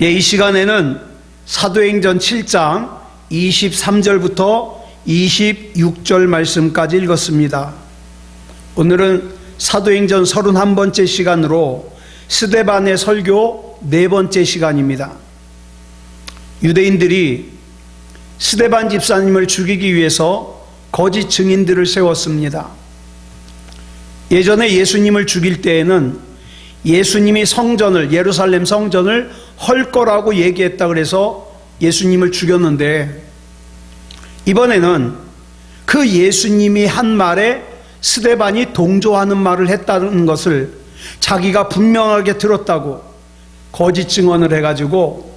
이 시간에는 사도행전 7장 23절부터 26절 말씀까지 읽었습니다. 오늘은 사도행전 31번째 시간으로 스데반의 설교 4번째 시간입니다. 유대인들이 스데반 집사님을 죽이기 위해서 거짓 증인들을 세웠습니다. 예전에 예수님을 죽일 때에는 예수님이 예루살렘 성전을 헐 거라고 얘기했다 그래서 예수님을 죽였는데, 이번에는 그 예수님이 한 말에 스데반이 동조하는 말을 했다는 것을 자기가 분명하게 들었다고 거짓 증언을 해가지고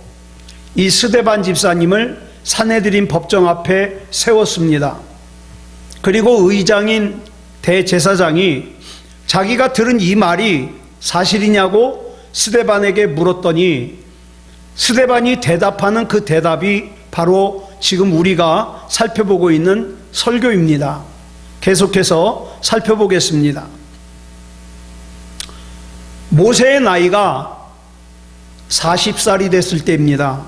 이 스데반 집사님을 산헤드린 법정 앞에 세웠습니다. 그리고 의장인 대제사장이 자기가 들은 이 말이 사실이냐고 스데반에게 물었더니, 스데반이 대답하는 그 대답이 바로 지금 우리가 살펴보고 있는 설교입니다. 계속해서 살펴보겠습니다. 모세의 나이가 40살이 됐을 때입니다.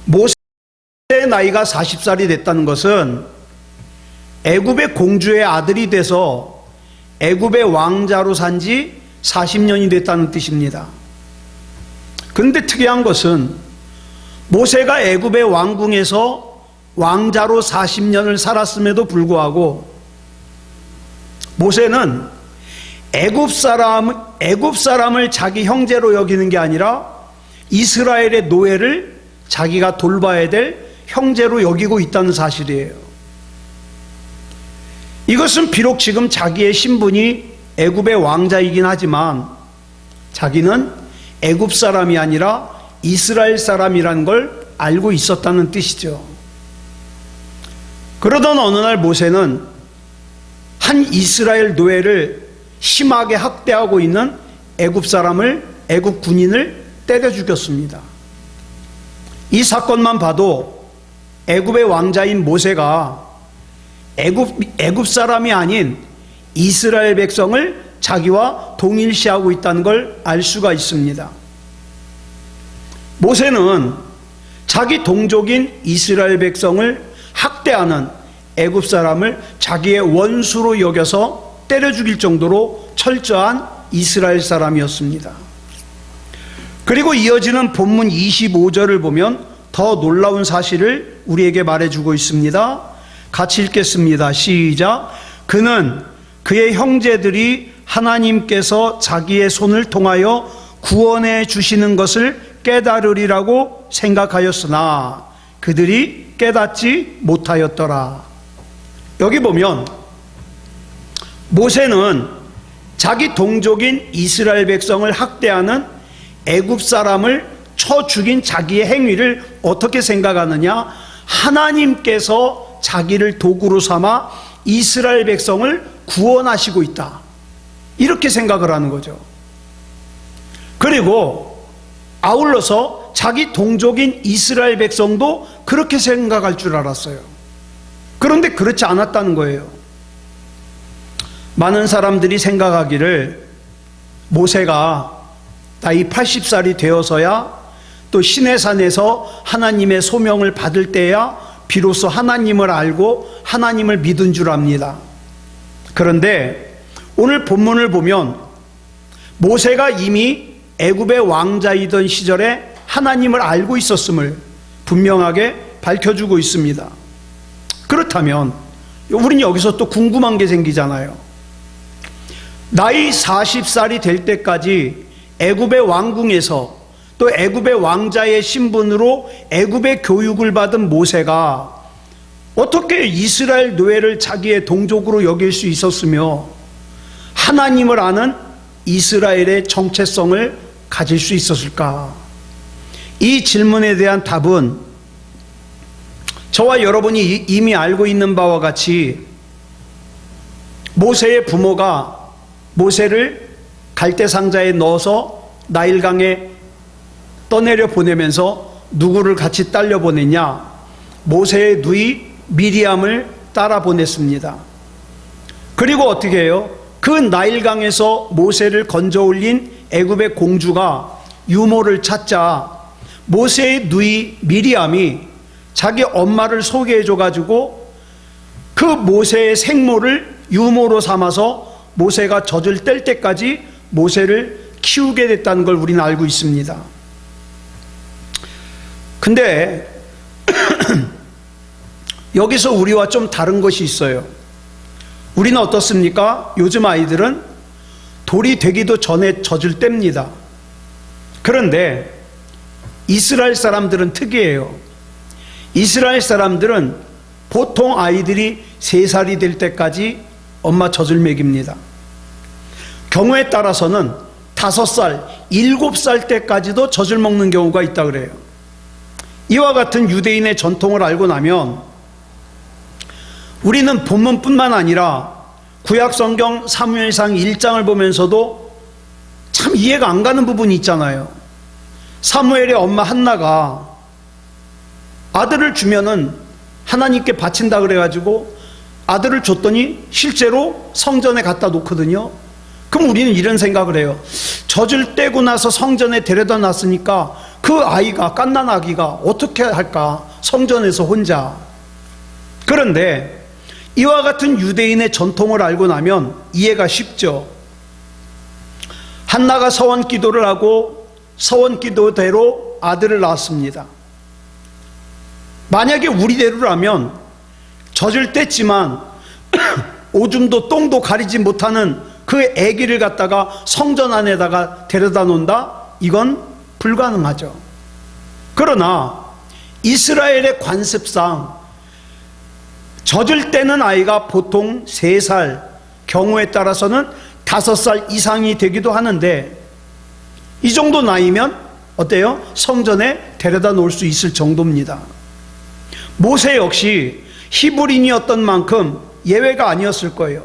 모세의 나이가 40살이 됐다는 것은 애굽의 공주의 아들이 돼서 애굽의 왕자로 산 지 40년이 됐다는 뜻입니다. 그런데 특이한 것은 모세가 애굽의 왕궁에서 왕자로 40년을 살았음에도 불구하고 모세는 애굽 사람을 자기 형제로 여기는 게 아니라 이스라엘의 노예를 자기가 돌봐야 될 형제로 여기고 있다는 사실이에요. 이것은 비록 지금 자기의 신분이 애굽의 왕자이긴 하지만 자기는 애굽 사람이 아니라 이스라엘 사람이라는 걸 알고 있었다는 뜻이죠. 그러던 어느 날 모세는 한 이스라엘 노예를 심하게 학대하고 있는 애굽 군인을 때려 죽였습니다. 이 사건만 봐도 애굽의 왕자인 모세가 애굽 사람이 아닌 이스라엘 백성을 자기와 동일시하고 있다는 걸 알 수가 있습니다. 모세는 자기 동족인 이스라엘 백성을 학대하는 애굽 사람을 자기의 원수로 여겨서 때려 죽일 정도로 철저한 이스라엘 사람이었습니다. 그리고 이어지는 본문 25절을 보면 더 놀라운 사실을 우리에게 말해주고 있습니다. 같이 읽겠습니다. 시작. 그는 그의 형제들이 하나님께서 자기의 손을 통하여 구원해 주시는 것을 깨달으리라고 생각하였으나 그들이 깨닫지 못하였더라. 여기 보면 모세는 자기 동족인 이스라엘 백성을 학대하는 애굽 사람을 쳐 죽인 자기의 행위를 어떻게 생각하느냐? 하나님께서 자기를 도구로 삼아 이스라엘 백성을 구원하시고 있다, 이렇게 생각을 하는 거죠. 그리고 아울러서 자기 동족인 이스라엘 백성도 그렇게 생각할 줄 알았어요. 그런데 그렇지 않았다는 거예요. 많은 사람들이 생각하기를 모세가 나이 80살이 되어서야 또 시내산에서 하나님의 소명을 받을 때야 비로소 하나님을 알고 하나님을 믿은 줄 압니다. 그런데 오늘 본문을 보면 모세가 이미 애굽의 왕자이던 시절에 하나님을 알고 있었음을 분명하게 밝혀주고 있습니다. 그렇다면 우리는 여기서 또 궁금한 게 생기잖아요. 나이 40살이 될 때까지 애굽의 왕궁에서 또 애굽의 왕자의 신분으로 애굽의 교육을 받은 모세가 어떻게 이스라엘 노예를 자기의 동족으로 여길 수 있었으며 하나님을 아는 이스라엘의 정체성을 가질 수 있었을까? 이 질문에 대한 답은 저와 여러분이 이미 알고 있는 바와 같이 모세의 부모가 모세를 갈대상자에 넣어서 나일강에 떠내려 보내면서 누구를 같이 딸려 보냈냐? 모세의 누이 미리암을 따라 보냈습니다. 그리고 어떻게 해요? 그 나일강에서 모세를 건져 올린 애굽의 공주가 유모를 찾자 모세의 누이 미리암이 자기 엄마를 소개해줘 가지고 그 모세의 생모를 유모로 삼아서 모세가 젖을 뗄 때까지 모세를 키우게 됐다는 걸 우리는 알고 있습니다. 근데 여기서 우리와 좀 다른 것이 있어요. 우리는 어떻습니까? 요즘 아이들은 돌이 되기도 전에 젖을 뗍니다. 그런데 이스라엘 사람들은 특이해요. 이스라엘 사람들은 보통 아이들이 3살이 될 때까지 엄마 젖을 먹입니다. 경우에 따라서는 5살, 7살 때까지도 젖을 먹는 경우가 있다 그래요. 이와 같은 유대인의 전통을 알고 나면 우리는 본문뿐만 아니라 구약성경 사무엘상 1장을 보면서도 참 이해가 안 가는 부분이 있잖아요. 사무엘의 엄마 한나가 아들을 주면은 하나님께 바친다 그래가지고 아들을 줬더니 실제로 성전에 갖다 놓거든요. 그럼 우리는 이런 생각을 해요. 젖을 떼고 나서 성전에 데려다 놨으니까 그 아이가, 갓난 아기가 어떻게 할까? 성전에서 혼자. 그런데 이와 같은 유대인의 전통을 알고 나면 이해가 쉽죠. 한나가 서원 기도를 하고 서원 기도대로 아들을 낳았습니다. 만약에 우리대로라면 젖을 뗐지만 오줌도 똥도 가리지 못하는 그 아기를 갖다가 성전 안에다가 데려다 놓는다? 이건 불가능하죠. 그러나 이스라엘의 관습상 젖을 떼는 아이가 보통 3살, 경우에 따라서는 5살 이상이 되기도 하는데 이 정도 나이면 어때요? 성전에 데려다 놓을 수 있을 정도입니다. 모세 역시 히브리인이었던 만큼 예외가 아니었을 거예요.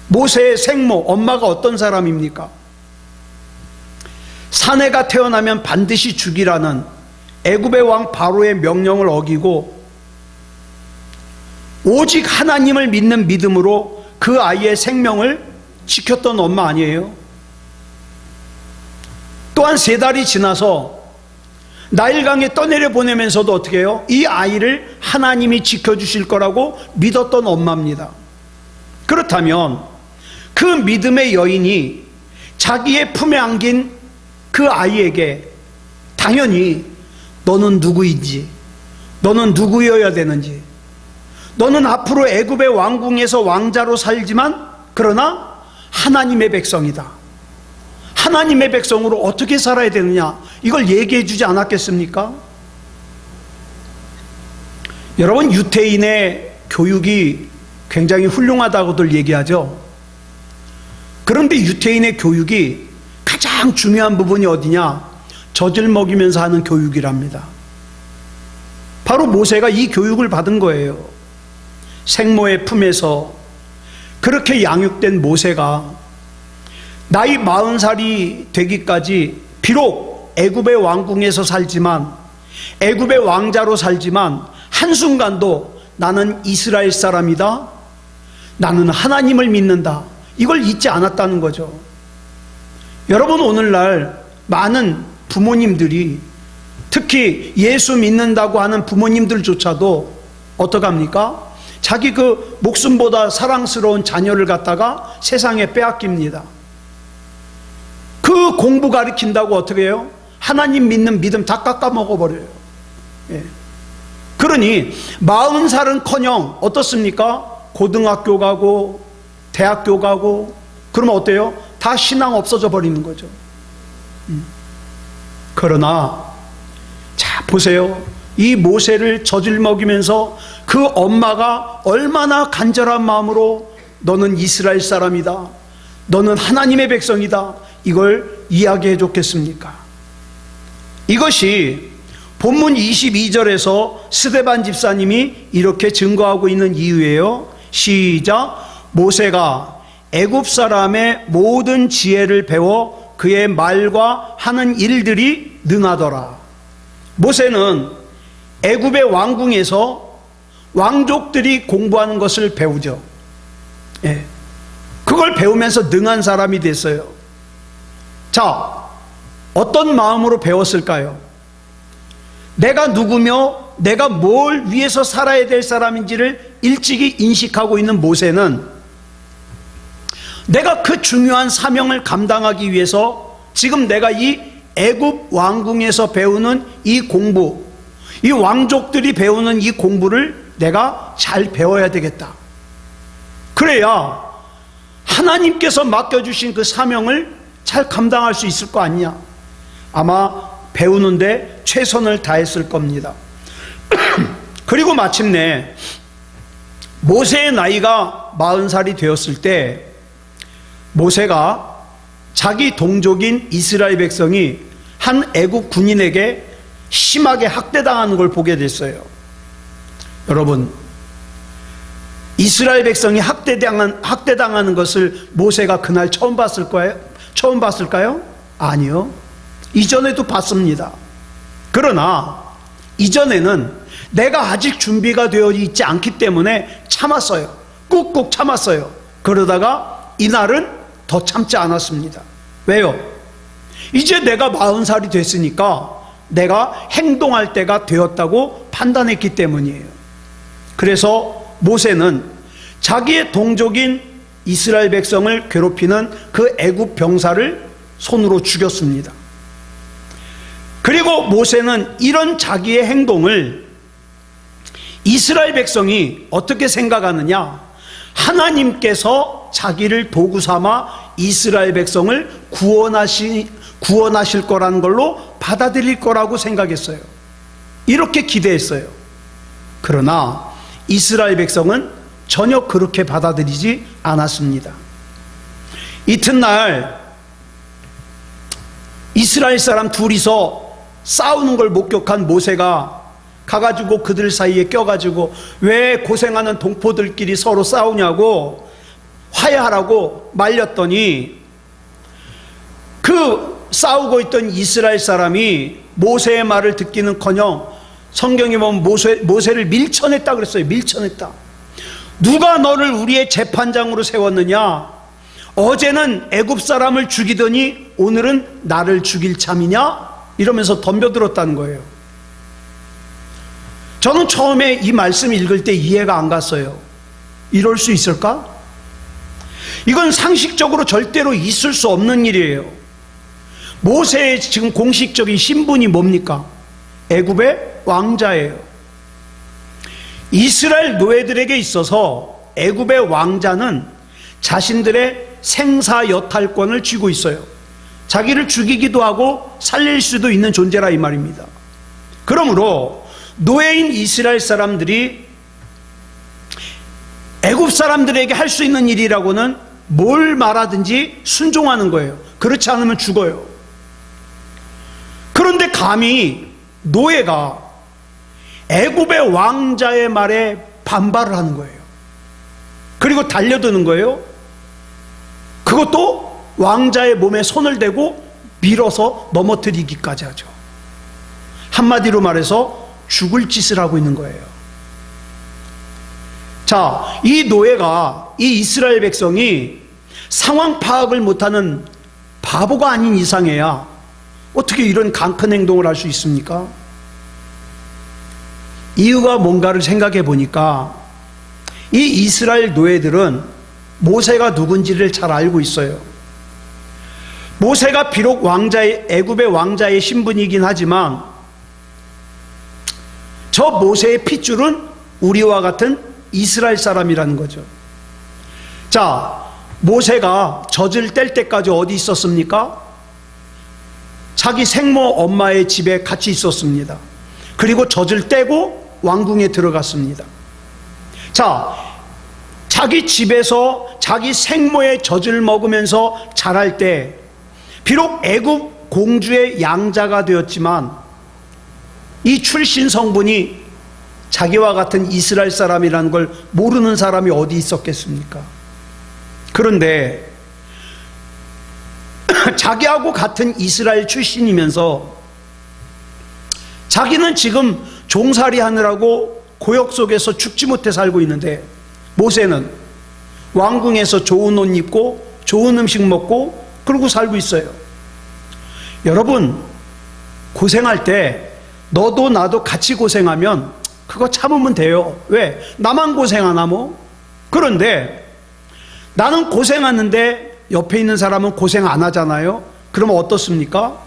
모세의 생모, 엄마가 어떤 사람입니까? 사내가 태어나면 반드시 죽이라는 애굽의 왕 바로의 명령을 어기고 오직 하나님을 믿는 믿음으로 그 아이의 생명을 지켰던 엄마 아니에요? 또한 3달이 지나서 나일강에 떠내려 보내면서도 어떻게 해요? 이 아이를 하나님이 지켜주실 거라고 믿었던 엄마입니다. 그렇다면 그 믿음의 여인이 자기의 품에 안긴 그 아이에게 당연히 너는 누구인지, 너는 누구여야 되는지, 너는 앞으로 애굽의 왕궁에서 왕자로 살지만 그러나 하나님의 백성이다. 하나님의 백성으로 어떻게 살아야 되느냐, 이걸 얘기해 주지 않았겠습니까? 여러분, 유태인의 교육이 굉장히 훌륭하다고들 얘기하죠. 그런데 유태인의 교육이 가장 중요한 부분이 어디냐? 젖을 먹이면서 하는 교육이랍니다. 바로 모세가 이 교육을 받은 거예요. 생모의 품에서 그렇게 양육된 모세가 나이 40살이 되기까지 비록 애굽의 왕궁에서 살지만, 애굽의 왕자로 살지만 한순간도 나는 이스라엘 사람이다, 나는 하나님을 믿는다, 이걸 잊지 않았다는 거죠. 여러분, 오늘날 많은 부모님들이, 특히 예수 믿는다고 하는 부모님들조차도 어떡합니까? 자기 그 목숨보다 사랑스러운 자녀를 갖다가 세상에 빼앗깁니다. 그 공부 가르친다고 어떻게 해요? 하나님 믿는 믿음 다 깎아먹어버려요. 예. 그러니 40살은커녕 어떻습니까? 고등학교 가고 대학교 가고 그러면 어때요? 다 신앙 없어져 버리는 거죠. 그러나 자 보세요. 이 모세를 젖을 먹이면서 그 엄마가 얼마나 간절한 마음으로 너는 이스라엘 사람이다, 너는 하나님의 백성이다, 이걸 이야기해 줬겠습니까? 이것이 본문 22절에서 스데반 집사님이 이렇게 증거하고 있는 이유예요. 시작. 모세가 애굽 사람의 모든 지혜를 배워 그의 말과 하는 일들이 능하더라. 모세는 애굽의 왕궁에서 왕족들이 공부하는 것을 배우죠. 그걸 배우면서 능한 사람이 됐어요. 자, 어떤 마음으로 배웠을까요? 내가 누구며 내가 뭘 위해서 살아야 될 사람인지를 일찍이 인식하고 있는 모세는 내가 그 중요한 사명을 감당하기 위해서 지금 내가 이 애굽 왕궁에서 배우는 이 공부, 이 왕족들이 배우는 이 공부를 내가 잘 배워야 되겠다. 그래야 하나님께서 맡겨주신 그 사명을 잘 감당할 수 있을 거 아니냐. 아마 배우는데 최선을 다했을 겁니다. 그리고 마침내 모세의 나이가 40살이 되었을 때 모세가 자기 동족인 이스라엘 백성이 한 애국 군인에게 심하게 학대당하는 걸 보게 됐어요. 여러분, 이스라엘 백성이 학대당하는 것을 모세가 그날 처음 봤을까요? 아니요. 이전에도 봤습니다. 그러나 이전에는 내가 아직 준비가 되어 있지 않기 때문에 참았어요. 꾹꾹 참았어요. 그러다가 이날은 더 참지 않았습니다. 왜요? 이제 내가 40살이 됐으니까 내가 행동할 때가 되었다고 판단했기 때문이에요. 그래서 모세는 자기의 동족인 이스라엘 백성을 괴롭히는 그 애굽 병사를 손으로 죽였습니다. 그리고 모세는 이런 자기의 행동을 이스라엘 백성이 어떻게 생각하느냐? 하나님께서 자기를 도구 삼아 이스라엘 백성을 구원하실 거라는 걸로 받아들일 거라고 생각했어요. 이렇게 기대했어요. 그러나 이스라엘 백성은 전혀 그렇게 받아들이지 않았습니다. 이튿날 이스라엘 사람 둘이서 싸우는 걸 목격한 모세가 가가지고 그들 사이에 껴가지고 왜 고생하는 동포들끼리 서로 싸우냐고 화해하라고 말렸더니 그 싸우고 있던 이스라엘 사람이 모세의 말을 듣기는커녕 성경에 보면 모세를 밀쳐냈다 그랬어요. 밀쳐냈다. 누가 너를 우리의 재판장으로 세웠느냐? 어제는 애굽 사람을 죽이더니 오늘은 나를 죽일 참이냐? 이러면서 덤벼들었다는 거예요. 저는 처음에 이 말씀 읽을 때 이해가 안 갔어요. 이럴 수 있을까? 이건 상식적으로 절대로 있을 수 없는 일이에요. 모세의 지금 공식적인 신분이 뭡니까? 애굽의 왕자예요. 이스라엘 노예들에게 있어서 애굽의 왕자는 자신들의 생사여탈권을 쥐고 있어요. 자기를 죽이기도 하고 살릴 수도 있는 존재라 이 말입니다. 그러므로 노예인 이스라엘 사람들이 애굽 사람들에게 할 수 있는 일이라고는 뭘 말하든지 순종하는 거예요. 그렇지 않으면 죽어요. 그런데 감히 노예가 애굽의 왕자의 말에 반발을 하는 거예요. 그리고 달려드는 거예요. 그것도 왕자의 몸에 손을 대고 밀어서 넘어뜨리기까지 하죠. 한마디로 말해서 죽을 짓을 하고 있는 거예요. 자, 이 노예가, 이 이스라엘 백성이 상황 파악을 못하는 바보가 아닌 이상해야 어떻게 이런 강큰 행동을 할 수 있습니까? 이유가 뭔가를 생각해 보니까 이 이스라엘 노예들은 모세가 누군지를 잘 알고 있어요. 모세가 비록 애굽의 왕자의 신분이긴 하지만 저 모세의 핏줄은 우리와 같은 이스라엘 사람이라는 거죠. 자, 모세가 젖을 뗄 때까지 어디 있었습니까? 자기 생모 엄마의 집에 같이 있었습니다. 그리고 젖을 떼고 왕궁에 들어갔습니다. 자, 자기 집에서 자기 생모의 젖을 먹으면서 자랄 때 비록 애굽 공주의 양자가 되었지만 이 출신 성분이 자기와 같은 이스라엘 사람이라는 걸 모르는 사람이 어디 있었겠습니까? 그런데 자기하고 같은 이스라엘 출신이면서 자기는 지금 종살이 하느라고 고역 속에서 죽지 못해 살고 있는데 모세는 왕궁에서 좋은 옷 입고 좋은 음식 먹고 그러고 살고 있어요. 여러분, 고생할 때 너도 나도 같이 고생하면 그거 참으면 돼요. 왜? 나만 고생하나 뭐? 그런데 나는 고생하는데 옆에 있는 사람은 고생 안 하잖아요. 그러면 어떻습니까?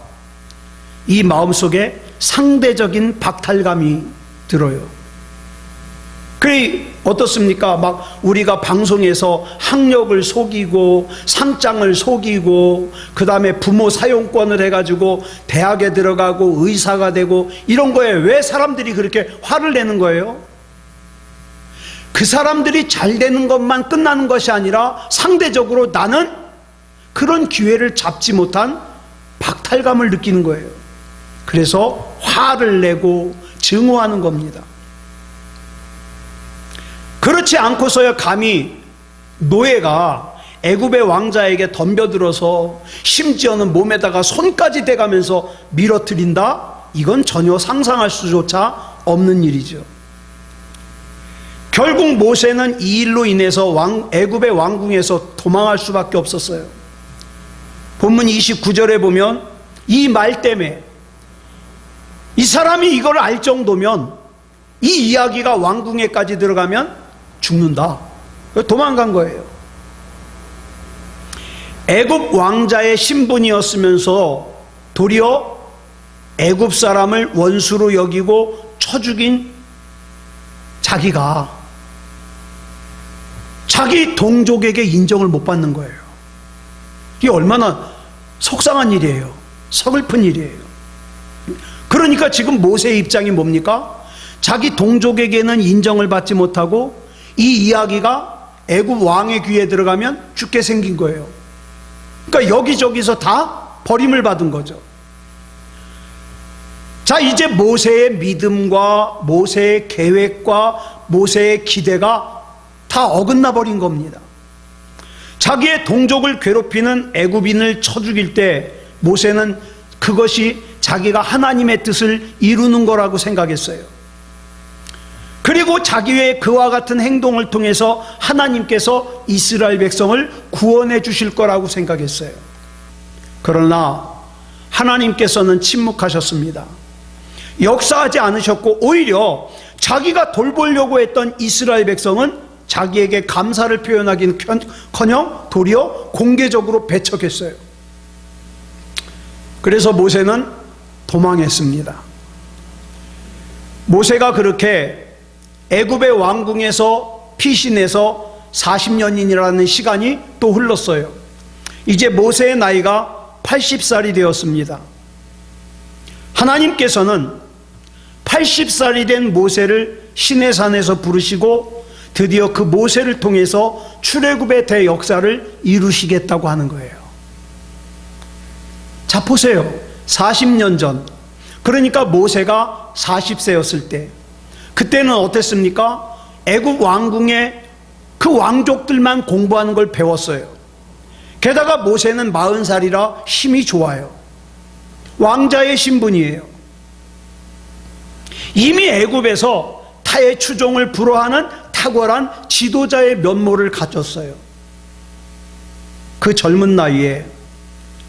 이 마음속에 상대적인 박탈감이 들어요. 그래 어떻습니까? 막 우리가 방송에서 학력을 속이고 상장을 속이고 그 다음에 부모 사용권을 해가지고 대학에 들어가고 의사가 되고 이런 거에 왜 사람들이 그렇게 화를 내는 거예요? 그 사람들이 잘 되는 것만 끝나는 것이 아니라 상대적으로 나는 그런 기회를 잡지 못한 박탈감을 느끼는 거예요. 그래서 화를 내고 증오하는 겁니다. 그렇지 않고서야 감히 노예가 애굽의 왕자에게 덤벼들어서 심지어는 몸에다가 손까지 대가면서 밀어뜨린다? 이건 전혀 상상할 수조차 없는 일이죠. 결국 모세는 이 일로 인해서 애굽의 왕궁에서 도망할 수밖에 없었어요. 본문 29절에 보면 이 말 때문에 이 사람이 이걸 알 정도면 이 이야기가 왕궁에까지 들어가면 죽는다. 도망간 거예요. 애굽 왕자의 신분이었으면서 도리어 애굽 사람을 원수로 여기고 쳐 죽인 자기가 자기 동족에게 인정을 못 받는 거예요. 이게 얼마나 속상한 일이에요. 서글픈 일이에요. 그러니까 지금 모세의 입장이 뭡니까? 자기 동족에게는 인정을 받지 못하고 이 이야기가 애굽 왕의 귀에 들어가면 죽게 생긴 거예요. 그러니까 여기저기서 다 버림을 받은 거죠. 자, 이제 모세의 믿음과 모세의 계획과 모세의 기대가 다 어긋나 버린 겁니다. 자기의 동족을 괴롭히는 애굽인을 쳐 죽일 때 모세는 그것이 자기가 하나님의 뜻을 이루는 거라고 생각했어요. 그리고 자기의 그와 같은 행동을 통해서 하나님께서 이스라엘 백성을 구원해 주실 거라고 생각했어요. 그러나 하나님께서는 침묵하셨습니다. 역사하지 않으셨고 오히려 자기가 돌보려고 했던 이스라엘 백성은 자기에게 감사를 표현하기는커녕 도리어 공개적으로 배척했어요. 그래서 모세는 도망했습니다. 모세가 그렇게 애굽의 왕궁에서 피신해서 40년이라는 시간이 또 흘렀어요. 이제 모세의 나이가 80살이 되었습니다. 하나님께서는 80살이 된 모세를 시내산에서 부르시고 드디어 그 모세를 통해서 출애굽의 대역사를 이루시겠다고 하는 거예요. 자, 보세요. 40년 전, 그러니까 모세가 40세였을 때, 그때는 어땠습니까? 애굽 왕궁의 그 왕족들만 공부하는 걸 배웠어요. 게다가 모세는 40살이라 힘이 좋아요. 왕자의 신분이에요. 이미 애굽에서 타의 추종을 불허하는 탁월한 지도자의 면모를 가졌어요. 그 젊은 나이에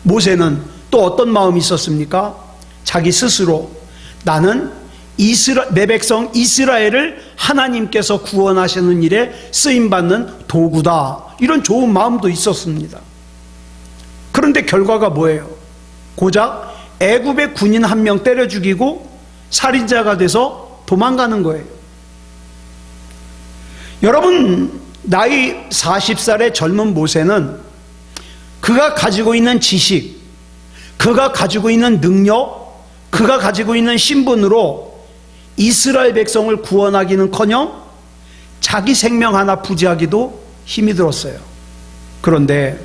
모세는 또 어떤 마음이 있었습니까? 자기 스스로 나는 내 백성 이스라엘을 하나님께서 구원하시는 일에 쓰임받는 도구다, 이런 좋은 마음도 있었습니다. 그런데 결과가 뭐예요? 고작 애굽의 군인 한 명 때려 죽이고 살인자가 돼서 도망가는 거예요. 여러분, 나이 40살의 젊은 모세는 그가 가지고 있는 지식, 그가 가지고 있는 능력, 그가 가지고 있는 신분으로 이스라엘 백성을 구원하기는커녕 자기 생명 하나 부지하기도 힘이 들었어요. 그런데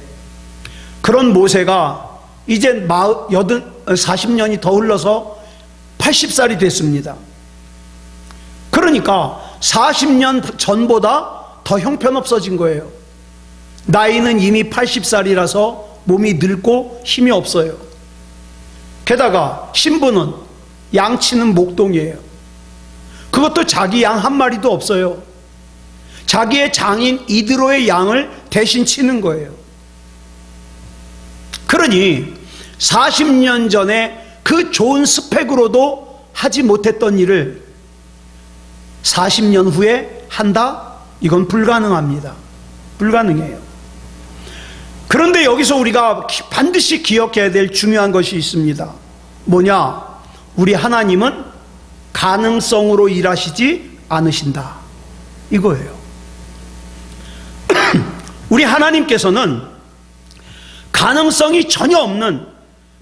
그런 모세가 이제 40년이 더 흘러서 80살이 됐습니다. 그러니까 40년 전보다 더 형편없어진 거예요. 나이는 이미 80살이라서 몸이 늙고 힘이 없어요. 게다가 신분은 양치는 목동이에요. 그것도 자기 양 한 마리도 없어요. 자기의 장인 이드로의 양을 대신 치는 거예요. 그러니 40년 전에 그 좋은 스펙으로도 하지 못했던 일을 40년 후에 한다? 이건 불가능합니다. 불가능해요. 그런데 여기서 우리가 반드시 기억해야 될 중요한 것이 있습니다. 뭐냐? 우리 하나님은 가능성으로 일하시지 않으신다. 이거예요. 우리 하나님께서는 가능성이 전혀 없는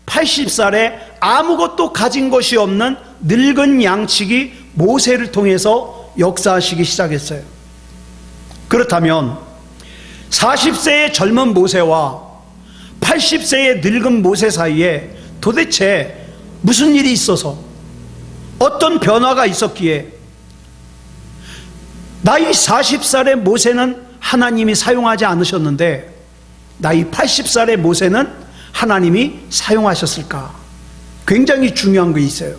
80살에 아무것도 가진 것이 없는 늙은 양치기 모세를 통해서 역사하시기 시작했어요. 그렇다면 40세의 젊은 모세와 80세의 늙은 모세 사이에 도대체 무슨 일이 있어서 어떤 변화가 있었기에 나이 40살의 모세는 하나님이 사용하지 않으셨는데 나이 80살의 모세는 하나님이 사용하셨을까? 굉장히 중요한 게 있어요.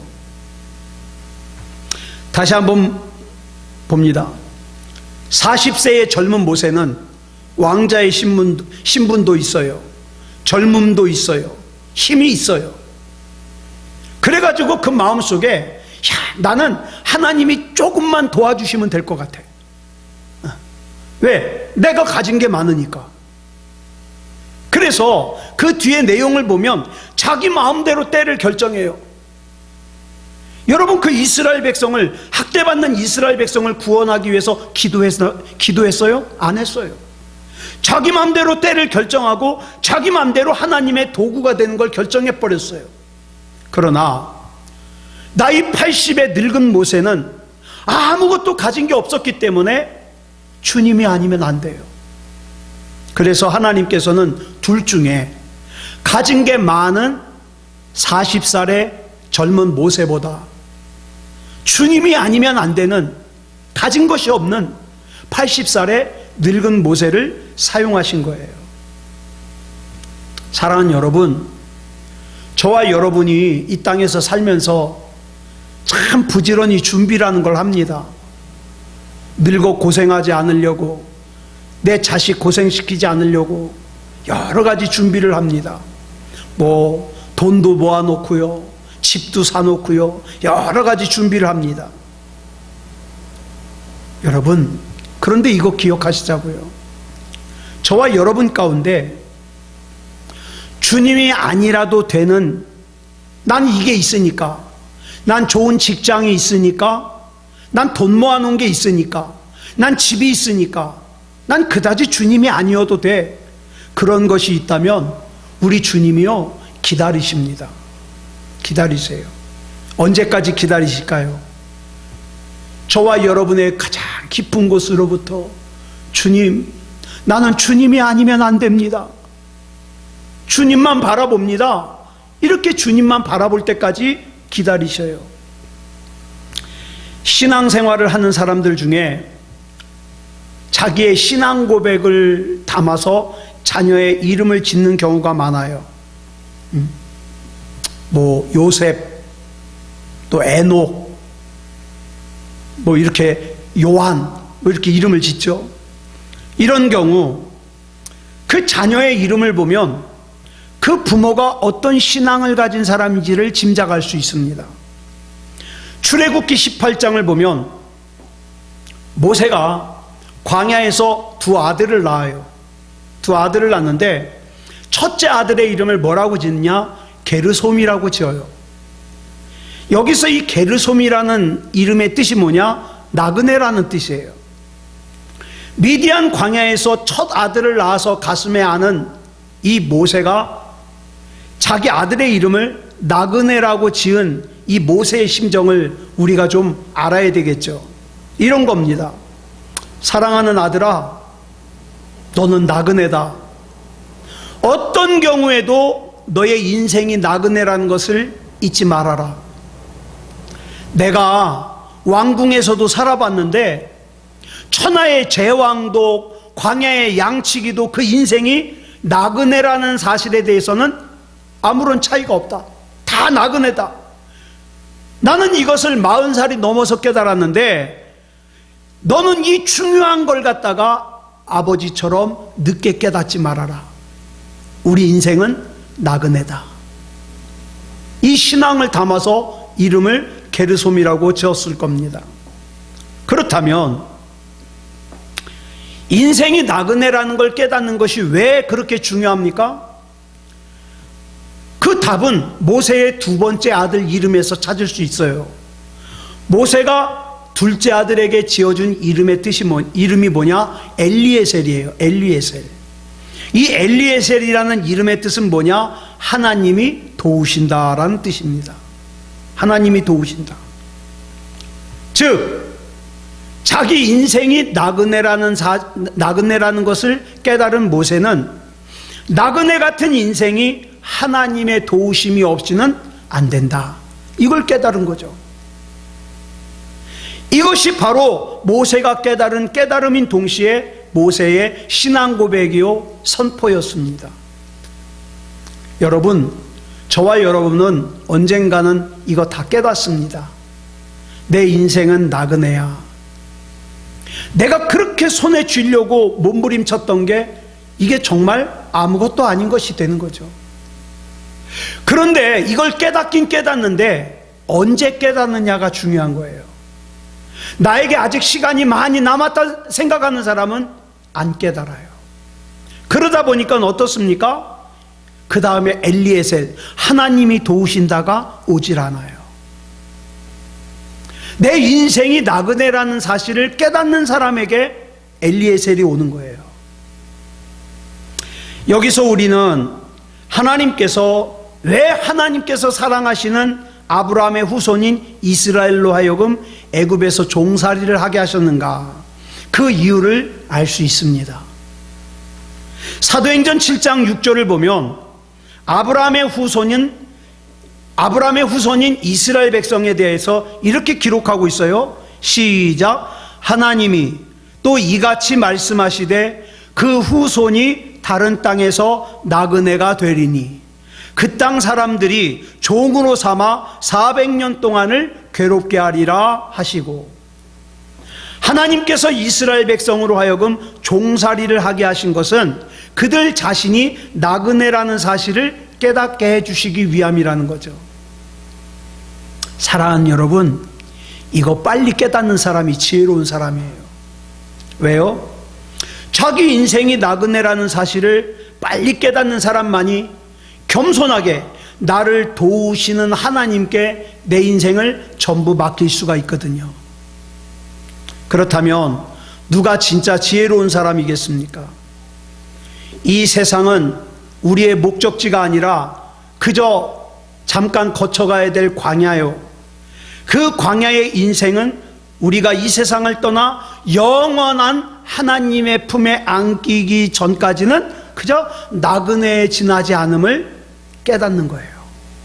다시 한번 봅니다. 40세의 젊은 모세는 왕자의 신분도 있어요. 젊음도 있어요. 힘이 있어요. 그래가지고 그 마음속에 나는 하나님이 조금만 도와주시면 될 것 같아. 왜? 내가 가진 게 많으니까. 그래서 그 뒤에 내용을 보면 자기 마음대로 때를 결정해요. 여러분, 그 이스라엘 백성을, 학대받는 이스라엘 백성을 구원하기 위해서 기도했어요? 안 했어요. 자기 마음대로 때를 결정하고 자기 마음대로 하나님의 도구가 되는 걸 결정해버렸어요. 그러나 나이 80의 늙은 모세는 아무것도 가진 게 없었기 때문에 주님이 아니면 안 돼요. 그래서 하나님께서는 둘 중에 가진 게 많은 40살의 젊은 모세보다 주님이 아니면 안 되는, 가진 것이 없는 80살의 늙은 모세를 사용하신 거예요. 사랑하는 여러분, 저와 여러분이 이 땅에서 살면서 참 부지런히 준비라는 걸 합니다. 늙어 고생하지 않으려고, 내 자식 고생시키지 않으려고 여러 가지 준비를 합니다. 뭐 돈도 모아놓고요, 집도 사놓고요, 여러 가지 준비를 합니다. 여러분, 그런데 이거 기억하시자고요. 저와 여러분 가운데 주님이 아니라도 되는, 난 이게 있으니까, 난 좋은 직장이 있으니까, 난 돈 모아놓은 게 있으니까, 난 집이 있으니까, 난 그다지 주님이 아니어도 돼. 그런 것이 있다면 우리 주님이요, 기다리십니다. 기다리세요. 언제까지 기다리실까요? 저와 여러분의 가장 깊은 곳으로부터 주님, 나는 주님이 아니면 안 됩니다. 주님만 바라봅니다. 이렇게 주님만 바라볼 때까지 기다리셔요. 신앙생활을 하는 사람들 중에 자기의 신앙 고백을 담아서 자녀의 이름을 짓는 경우가 많아요. 뭐 요셉, 또 에녹, 뭐 이렇게 요한, 뭐 이렇게 이름을 짓죠. 이런 경우 그 자녀의 이름을 보면 그 부모가 어떤 신앙을 가진 사람인지를 짐작할 수 있습니다. 출애굽기 18장을 보면 모세가 광야에서 두 아들을 낳아요. 두 아들을 낳는데 첫째 아들의 이름을 뭐라고 짓냐? 게르솜이라고 지어요. 여기서 이 게르솜이라는 이름의 뜻이 뭐냐? 나그네라는 뜻이에요. 미디안 광야에서 첫 아들을 낳아서 가슴에 안은 이 모세가 자기 아들의 이름을 나그네라고 지은 이 모세의 심정을 우리가 좀 알아야 되겠죠. 이런 겁니다. 사랑하는 아들아, 너는 나그네다. 어떤 경우에도 너의 인생이 나그네라는 것을 잊지 말아라. 내가 왕궁에서도 살아봤는데 천하의 제왕도 광야의 양치기도 그 인생이 나그네라는 사실에 대해서는 아무런 차이가 없다. 다 나그네다. 나는 이것을 40살이 넘어서 깨달았는데 너는 이 중요한 걸 갖다가 아버지처럼 늦게 깨닫지 말아라. 우리 인생은 나그네다. 신앙을 담아서 이름을 게르솜이라고 지었을 겁니다. 그렇다면 인생이 나그네라는 걸 깨닫는 것이 왜 그렇게 중요합니까? 그 답은 모세의 두 번째 아들 이름에서 찾을 수 있어요. 모세가 둘째 아들에게 지어준 이름의 이름이 뭐냐? 엘리에셀이에요. 엘리에셀. 이 엘리에셀이라는 이름의 뜻은 뭐냐? 하나님이 도우신다라는 뜻입니다. 하나님이 도우신다. 즉 자기 인생이 나그네라는 것을 깨달은 모세는 나그네 같은 인생이 하나님의 도우심이 없이는 안 된다. 이걸 깨달은 거죠. 이것이 바로 모세가 깨달은 깨달음인 동시에 모세의 신앙 고백이요 선포였습니다. 여러분, 저와 여러분은 언젠가는 이거 다 깨닫습니다. 내 인생은 나그네야. 내가 그렇게 손에 쥐려고 몸부림쳤던 게 이게 정말 아무것도 아닌 것이 되는 거죠. 그런데 이걸 깨닫긴 깨닫는데 언제 깨닫느냐가 중요한 거예요. 나에게 아직 시간이 많이 남았다 생각하는 사람은 안 깨달아요. 그러다 보니까 어떻습니까? 그 다음에 엘리에셀, 하나님이 도우신다가 오질 않아요. 내 인생이 나그네라는 사실을 깨닫는 사람에게 엘리에셀이 오는 거예요. 여기서 우리는 왜 하나님께서 사랑하시는 아브라함의 후손인 이스라엘로 하여금 애굽에서 종살이를 하게 하셨는가, 그 이유를 알 수 있습니다. 사도행전 7장 6절을 보면 아브라함의 후손인 이스라엘 백성에 대해서 이렇게 기록하고 있어요. 시작. 하나님이 또 이같이 말씀하시되 그 후손이 다른 땅에서 나그네가 되리니 그 땅 사람들이 종으로 삼아 400년 동안을 괴롭게 하리라 하시고, 하나님께서 이스라엘 백성으로 하여금 종살이를 하게 하신 것은 그들 자신이 나그네라는 사실을 깨닫게 해주시기 위함이라는 거죠. 사랑하는 여러분, 이거 빨리 깨닫는 사람이 지혜로운 사람이에요. 왜요? 자기 인생이 나그네라는 사실을 빨리 깨닫는 사람만이 겸손하게 나를 도우시는 하나님께 내 인생을 전부 맡길 수가 있거든요. 그렇다면 누가 진짜 지혜로운 사람이겠습니까? 이 세상은 우리의 목적지가 아니라 그저 잠깐 거쳐가야 될 광야요. 그 광야의 인생은 우리가 이 세상을 떠나 영원한 하나님의 품에 안기기 전까지는 그저 나그네에 지나지 않음을 깨닫는 거예요.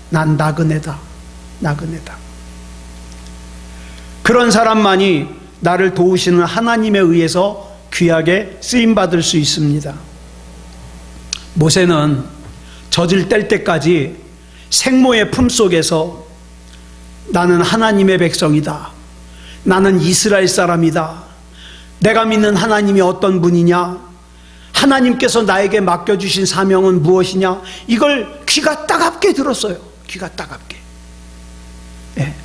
난 나그네다. 그런 사람만이 나를 도우시는 하나님에 의해서 귀하게 쓰임받을 수 있습니다. 모세는 젖을 뗄 때까지 생모의 품속에서 나는 하나님의 백성이다. 나는 이스라엘 사람이다. 내가 믿는 하나님이 어떤 분이냐? 하나님께서 나에게 맡겨주신 사명은 무엇이냐? 이걸 귀가 따갑게 들었어요. 귀가 따갑게. 네.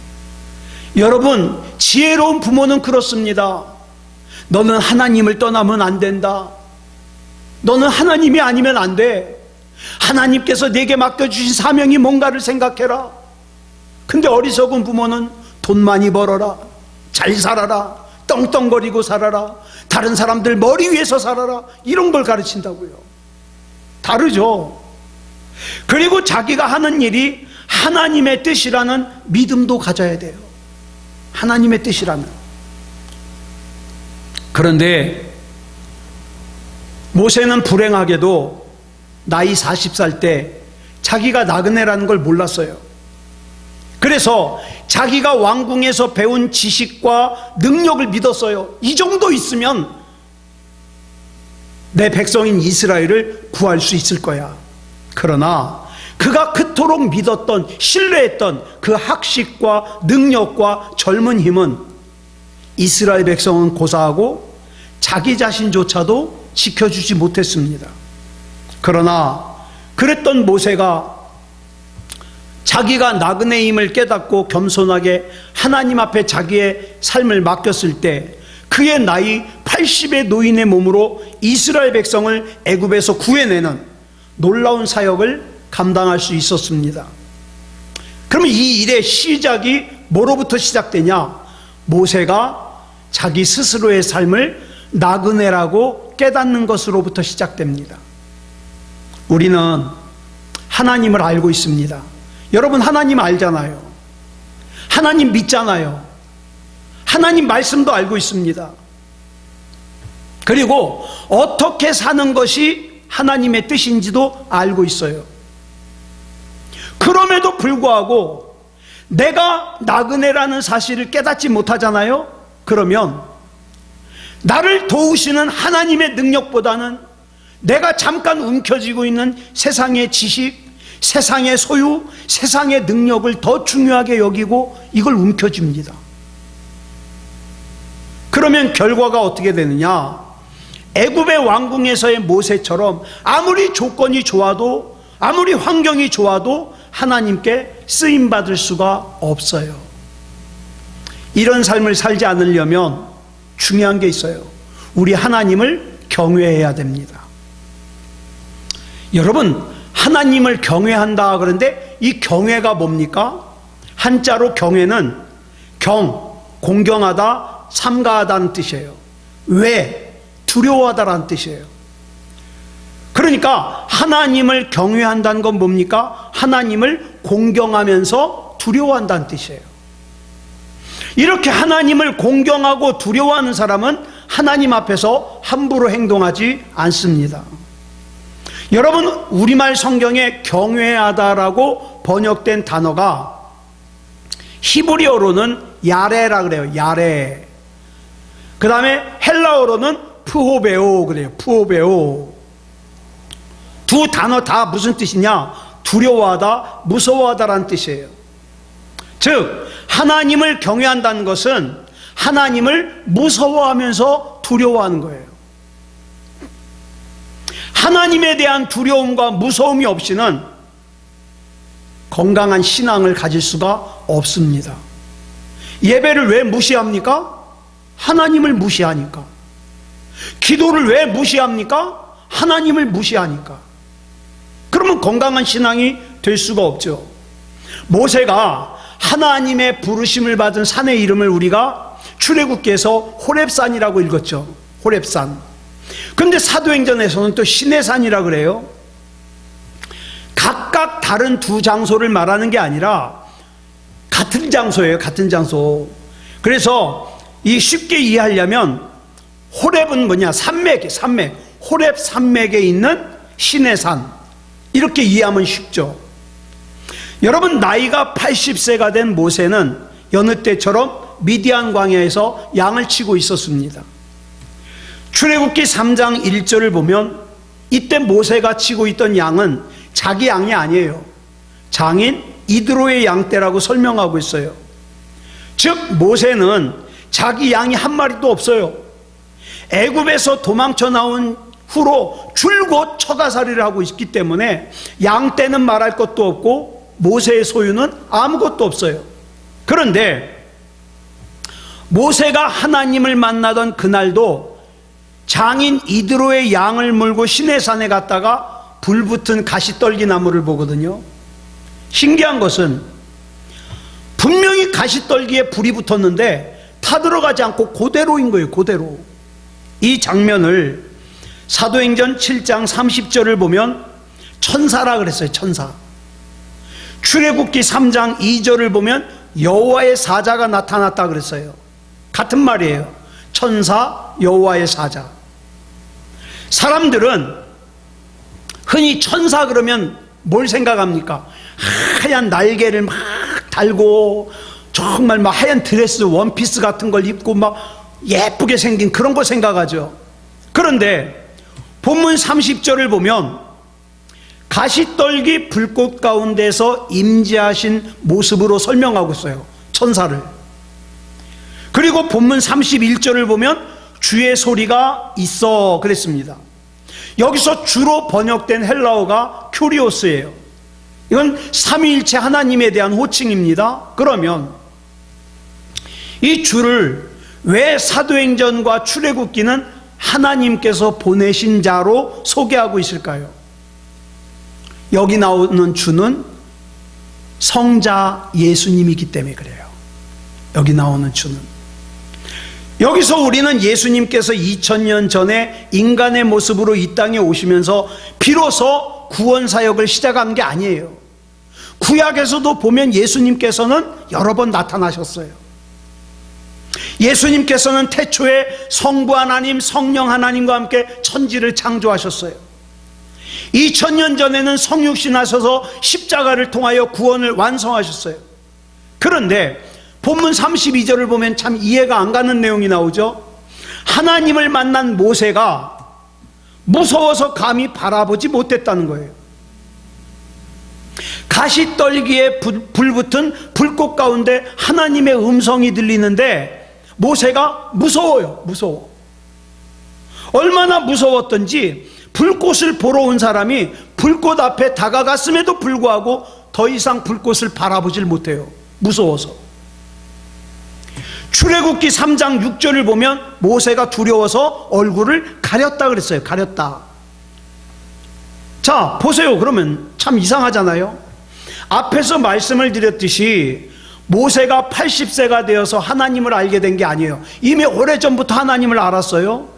여러분, 지혜로운 부모는 그렇습니다. 너는 하나님을 떠나면 안 된다. 너는 하나님이 아니면 안 돼. 하나님께서 내게 맡겨주신 사명이 뭔가를 생각해라. 근데 어리석은 부모는 돈 많이 벌어라, 잘 살아라, 떵떵거리고 살아라, 다른 사람들 머리 위에서 살아라, 이런 걸 가르친다고요. 다르죠. 그리고 자기가 하는 일이 하나님의 뜻이라는 믿음도 가져야 돼요. 하나님의 뜻이라는. 그런데 모세는 불행하게도 나이 40살 때 자기가 나그네라는 걸 몰랐어요. 그래서 자기가 왕궁에서 배운 지식과 능력을 믿었어요. 이 정도 있으면 내 백성인 이스라엘을 구할 수 있을 거야. 그러나 그가 그토록 믿었던, 신뢰했던 그 학식과 능력과 젊은 힘은 이스라엘 백성은 고사하고 자기 자신조차도 지켜주지 못했습니다. 그러나 그랬던 모세가 자기가 나그네임을 깨닫고 겸손하게 하나님 앞에 자기의 삶을 맡겼을 때 그의 나이 80의 노인의 몸으로 이스라엘 백성을 애굽에서 구해내는 놀라운 사역을 감당할 수 있었습니다. 그러면 이 일의 시작이 뭐로부터 시작되냐? 모세가 자기 스스로의 삶을 나그네라고 깨닫는 것으로부터 시작됩니다. 우리는 하나님을 알고 있습니다. 여러분, 하나님 알잖아요. 하나님 믿잖아요. 하나님 말씀도 알고 있습니다. 그리고 어떻게 사는 것이 하나님의 뜻인지도 알고 있어요. 그럼에도 불구하고 내가 나그네라는 사실을 깨닫지 못하잖아요. 그러면 나를 도우시는 하나님의 능력보다는 내가 잠깐 움켜쥐고 있는 세상의 지식, 세상의 소유, 세상의 능력을 더 중요하게 여기고 이걸 움켜쥡니다. 그러면 결과가 어떻게 되느냐? 애굽의 왕궁에서의 모세처럼 아무리 조건이 좋아도, 아무리 환경이 좋아도 하나님께 쓰임받을 수가 없어요. 이런 삶을 살지 않으려면 중요한 게 있어요. 우리 하나님을 경외해야 됩니다. 여러분, 하나님을 경외한다 그런데 이 경외가 뭡니까? 한자로 경외는 공경하다, 삼가하다는 뜻이에요. 왜? 두려워하다라는 뜻이에요. 그러니까 하나님을 경외한다는 건 뭡니까? 하나님을 공경하면서 두려워한다는 뜻이에요. 이렇게 하나님을 공경하고 두려워하는 사람은 하나님 앞에서 함부로 행동하지 않습니다. 여러분, 우리말 성경에 경외하다라고 번역된 단어가 히브리어로는 야레라 그래요. 야레. 그 다음에 헬라어로는 푸호베오 그래요. 푸호베오. 두 단어 다 무슨 뜻이냐? 두려워하다, 무서워하다라는 뜻이에요. 즉 하나님을 경외한다는 것은 하나님을 무서워하면서 두려워하는 거예요. 하나님에 대한 두려움과 무서움이 없이는 건강한 신앙을 가질 수가 없습니다. 예배를 왜 무시합니까? 하나님을 무시하니까. 기도를 왜 무시합니까? 하나님을 무시하니까. 그러면 건강한 신앙이 될 수가 없죠. 모세가 하나님의 부르심을 받은 산의 이름을 우리가 출애굽기에서 호렙산이라고 읽었죠. 호렙산. 그런데 사도행전에서는 또 시내산이라 그래요. 각각 다른 두 장소를 말하는 게 아니라 같은 장소예요. 같은 장소. 그래서 이 쉽게 이해하려면 호렙은 뭐냐? 산맥. 호렙 산맥에 있는 시내산. 이렇게 이해하면 쉽죠. 여러분, 나이가 80세가 된 모세는 여느 때처럼 미디안 광야에서 양을 치고 있었습니다. 출애굽기 3장 1절을 보면 이때 모세가 치고 있던 양은 자기 양이 아니에요. 장인 이드로의 양떼라고 설명하고 있어요. 즉 모세는 자기 양이 한 마리도 없어요. 애굽에서 도망쳐 나온 후로 줄곧 처가살이를 하고 있기 때문에 양떼는 말할 것도 없고 모세의 소유는 아무것도 없어요. 그런데 모세가 하나님을 만나던 그날도 장인 이드로의 양을 몰고 시내산에 갔다가 불붙은 가시떨기 나무를 보거든요. 신기한 것은 분명히 가시떨기에 불이 붙었는데 타들어가지 않고 그대로인 거예요. 그대로. 이 장면을 사도행전 7장 30절을 보면 천사라 그랬어요. 천사. 출애굽기 3장 2절을 보면 여호와의 사자가 나타났다 그랬어요. 같은 말이에요. 천사, 여호와의 사자. 사람들은 흔히 천사 그러면 뭘 생각합니까? 하얀 날개를 막 달고 정말 막 하얀 드레스, 원피스 같은 걸 입고 막 예쁘게 생긴 그런 거 생각하죠. 그런데 본문 30절을 보면 가시떨기 불꽃 가운데서 임재하신 모습으로 설명하고 있어요. 천사를. 그리고 본문 31절을 보면 주의 소리가 있어 그랬습니다. 여기서 주로 번역된 헬라어가 큐리오스예요. 이건 삼위일체 하나님에 대한 호칭입니다. 그러면 이 주를 왜 사도행전과 출애굽기는 하나님께서 보내신 자로 소개하고 있을까요? 여기 나오는 주는 성자 예수님이기 때문에 그래요. 여기 나오는 주는. 여기서 우리는 예수님께서 2000년 전에 인간의 모습으로 이 땅에 오시면서 비로소 구원사역을 시작한 게 아니에요. 구약에서도 보면 예수님께서는 여러 번 나타나셨어요. 예수님께서는 태초에 성부 하나님, 성령 하나님과 함께 천지를 창조하셨어요. 2000년 전에는 성육신 하셔서 십자가를 통하여 구원을 완성하셨어요. 그런데 본문 32절을 보면 참 이해가 안 가는 내용이 나오죠. 하나님을 만난 모세가 무서워서 감히 바라보지 못했다는 거예요. 가시떨기에 불붙은 불꽃 가운데 하나님의 음성이 들리는데 모세가 무서워요. 무서워. 얼마나 무서웠던지 불꽃을 보러 온 사람이 불꽃 앞에 다가갔음에도 불구하고 더 이상 불꽃을 바라보질 못해요. 무서워서. 출애굽기 3장 6절을 보면 모세가 두려워서 얼굴을 가렸다 그랬어요. 가렸다. 자, 보세요. 그러면 참 이상하잖아요. 앞에서 말씀을 드렸듯이 모세가 80세가 되어서 하나님을 알게 된 게 아니에요. 이미 오래전부터 하나님을 알았어요.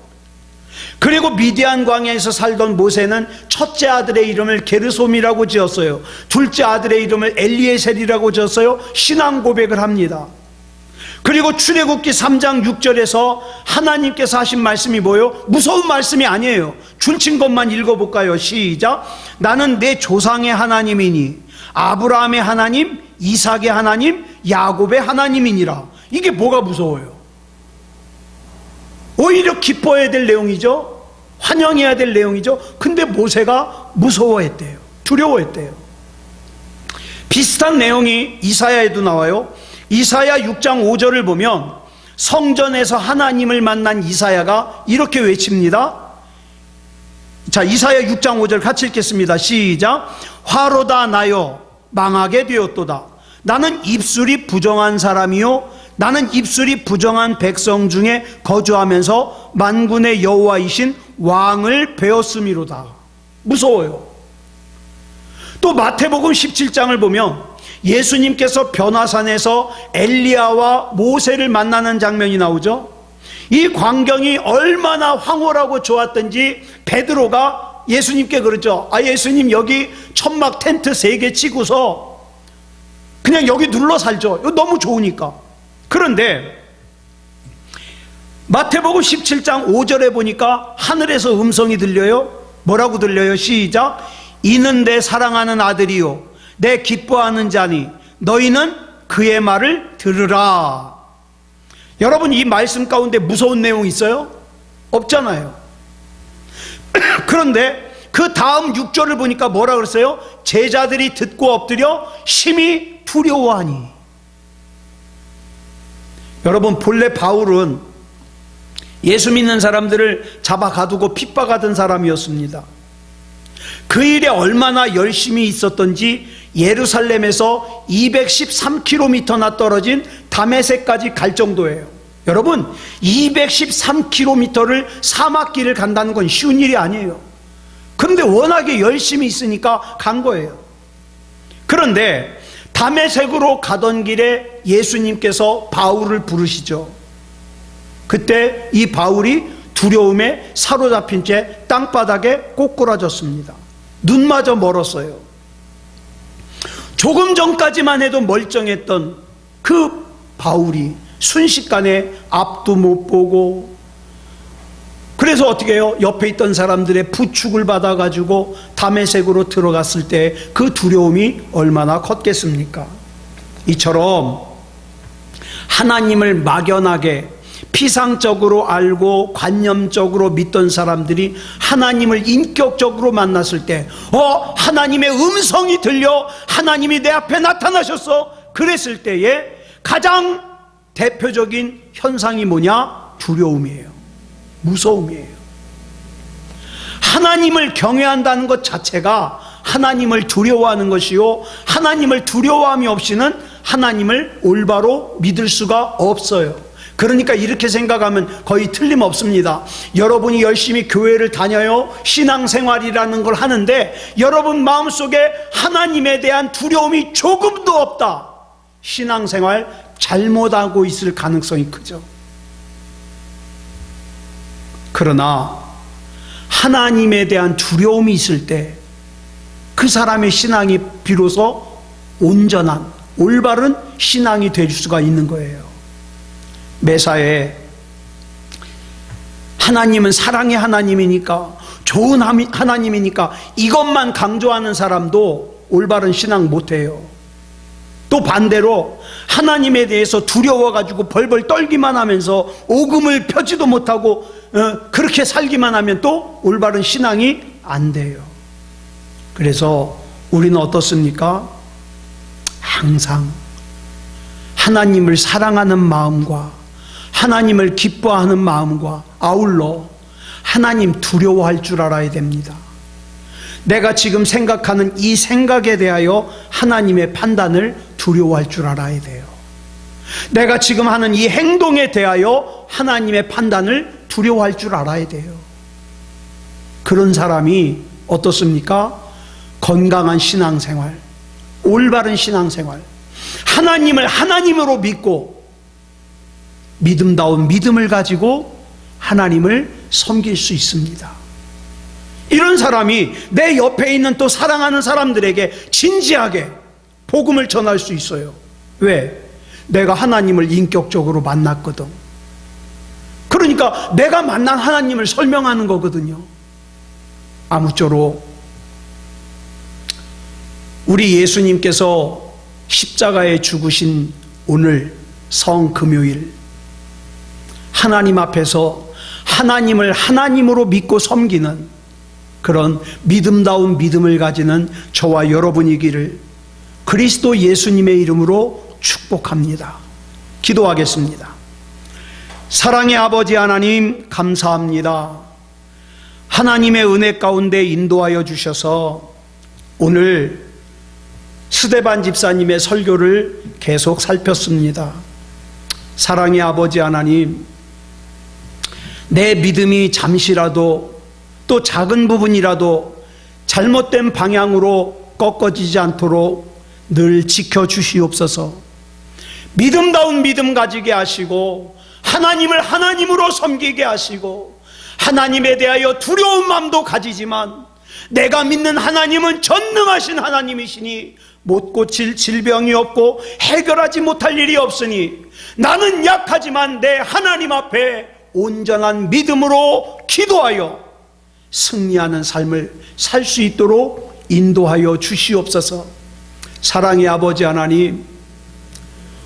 그리고 미디안 광야에서 살던 모세는 첫째 아들의 이름을 게르솜이라고 지었어요. 둘째 아들의 이름을 엘리에셀이라고 지었어요. 신앙 고백을 합니다. 그리고 출애굽기 3장 6절에서 하나님께서 하신 말씀이 뭐예요? 무서운 말씀이 아니에요. 줄친 것만 읽어볼까요? 시작. 나는 내 조상의 하나님이니 아브라함의 하나님, 이삭의 하나님, 야곱의 하나님이니라. 이게 뭐가 무서워요? 오히려 기뻐해야 될 내용이죠. 환영해야 될 내용이죠. 근데 모세가 무서워했대요. 두려워했대요. 비슷한 내용이 이사야에도 나와요. 이사야 6장 5절을 보면 성전에서 하나님을 만난 이사야가 이렇게 외칩니다. 자, 이사야 6장 5절 같이 읽겠습니다. 시작. 화로다 나여 망하게 되었도다. 나는 입술이 부정한 사람이요 나는 입술이 부정한 백성 중에 거주하면서 만군의 여호와이신 왕을 배웠음이로다. 무서워요. 또 마태복음 17장을 보면 예수님께서 변화산에서 엘리야와 모세를 만나는 장면이 나오죠. 이 광경이 얼마나 황홀하고 좋았던지 베드로가 예수님께 그러죠. 아, 예수님 여기 천막 텐트 3개 치고서 그냥 여기 눌러 살죠. 이거 너무 좋으니까. 그런데 마태복음 17장 5절에 보니까 하늘에서 음성이 들려요. 뭐라고 들려요? 시작. 이는 내 사랑하는 아들이요 내 기뻐하는 자니 너희는 그의 말을 들으라. 여러분, 이 말씀 가운데 무서운 내용이 있어요? 없잖아요. 그런데 그 다음 6절을 보니까 뭐라 그랬어요? 제자들이 듣고 엎드려 심히 두려워하니. 여러분, 본래 바울은 예수 믿는 사람들을 잡아 가두고 핍박하던 사람이었습니다. 그 일에 얼마나 열심히 있었던지 예루살렘에서 213km나 떨어진 다메섹까지 갈 정도예요. 여러분, 213km를 사막길을 간다는 건 쉬운 일이 아니에요. 그런데 워낙에 열심히 있으니까 간 거예요. 그런데 다메섹으로 가던 길에 예수님께서 바울을 부르시죠. 그때 이 바울이 두려움에 사로잡힌 채 땅바닥에 꼬꾸라졌습니다. 눈마저 멀었어요. 조금 전까지만 해도 멀쩡했던 그 바울이 순식간에 앞도 못 보고, 그래서 어떻게 해요? 옆에 있던 사람들의 부축을 받아가지고 다메섹으로 들어갔을 때 그 두려움이 얼마나 컸겠습니까? 이처럼 하나님을 막연하게 피상적으로 알고 관념적으로 믿던 사람들이 하나님을 인격적으로 만났을 때 하나님의 음성이 들려 하나님이 내 앞에 나타나셨어. 그랬을 때에 가장 대표적인 현상이 뭐냐? 두려움이에요. 무서움이에요. 하나님을 경외한다는 것 자체가 하나님을 두려워하는 것이요, 하나님을 두려워함이 없이는 하나님을 올바로 믿을 수가 없어요. 그러니까 이렇게 생각하면 거의 틀림없습니다. 여러분이 열심히 교회를 다녀요, 신앙생활이라는 걸 하는데 여러분 마음속에 하나님에 대한 두려움이 조금도 없다, 신앙생활 잘못하고 있을 가능성이 크죠. 그러나 하나님에 대한 두려움이 있을 때 그 사람의 신앙이 비로소 온전한 올바른 신앙이 될 수가 있는 거예요. 매사에 하나님은 사랑의 하나님이니까, 좋은 하나님이니까 이것만 강조하는 사람도 올바른 신앙 못해요. 또 반대로 하나님에 대해서 두려워가지고 벌벌 떨기만 하면서 오금을 펴지도 못하고 그렇게 살기만 하면 또 올바른 신앙이 안 돼요. 그래서 우리는 어떻습니까? 항상 하나님을 사랑하는 마음과 하나님을 기뻐하는 마음과 아울러 하나님 두려워할 줄 알아야 됩니다. 내가 지금 생각하는 이 생각에 대하여 하나님의 판단을 두려워할 줄 알아야 돼요. 내가 지금 하는 이 행동에 대하여 하나님의 판단을 두려워할 줄 알아야 돼요. 그런 사람이 어떻습니까? 건강한 신앙생활, 올바른 신앙생활, 하나님을 하나님으로 믿고 믿음다운 믿음을 가지고 하나님을 섬길 수 있습니다. 이런 사람이 내 옆에 있는 또 사랑하는 사람들에게 진지하게 복음을 전할 수 있어요. 왜? 내가 하나님을 인격적으로 만났거든. 그러니까 내가 만난 하나님을 설명하는 거거든요. 아무쪼록 우리 예수님께서 십자가에 죽으신 오늘 성금요일, 하나님 앞에서 하나님을 하나님으로 믿고 섬기는 그런 믿음다운 믿음을 가지는 저와 여러분이기를 그리스도 예수님의 이름으로 축복합니다. 기도하겠습니다. 사랑의 아버지 하나님, 감사합니다. 하나님의 은혜 가운데 인도하여 주셔서 오늘 스데반 집사님의 설교를 계속 살폈습니다. 사랑의 아버지 하나님, 내 믿음이 잠시라도 또 작은 부분이라도 잘못된 방향으로 꺾어지지 않도록 늘 지켜주시옵소서. 믿음다운 믿음 가지게 하시고 하나님을 하나님으로 섬기게 하시고 하나님에 대하여 두려운 마음도 가지지만 내가 믿는 하나님은 전능하신 하나님이시니 못 고칠 질병이 없고 해결하지 못할 일이 없으니 나는 약하지만 내 하나님 앞에 온전한 믿음으로 기도하여 승리하는 삶을 살 수 있도록 인도하여 주시옵소서. 사랑의 아버지 하나님,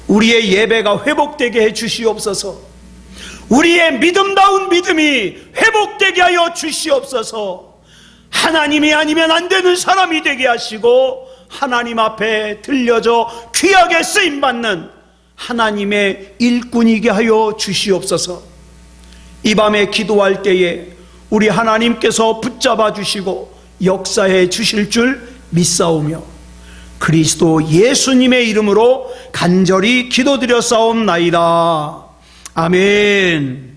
우리의 예배가 회복되게 해 주시옵소서. 우리의 믿음다운 믿음이 회복되게 하여 주시옵소서. 하나님이 아니면 안 되는 사람이 되게 하시고 하나님 앞에 들려져 귀하게 쓰임받는 하나님의 일꾼이게 하여 주시옵소서. 이 밤에 기도할 때에 우리 하나님께서 붙잡아 주시고 역사해 주실 줄 믿사오며 그리스도 예수님의 이름으로 간절히 기도드렸사옵나이다. 아멘.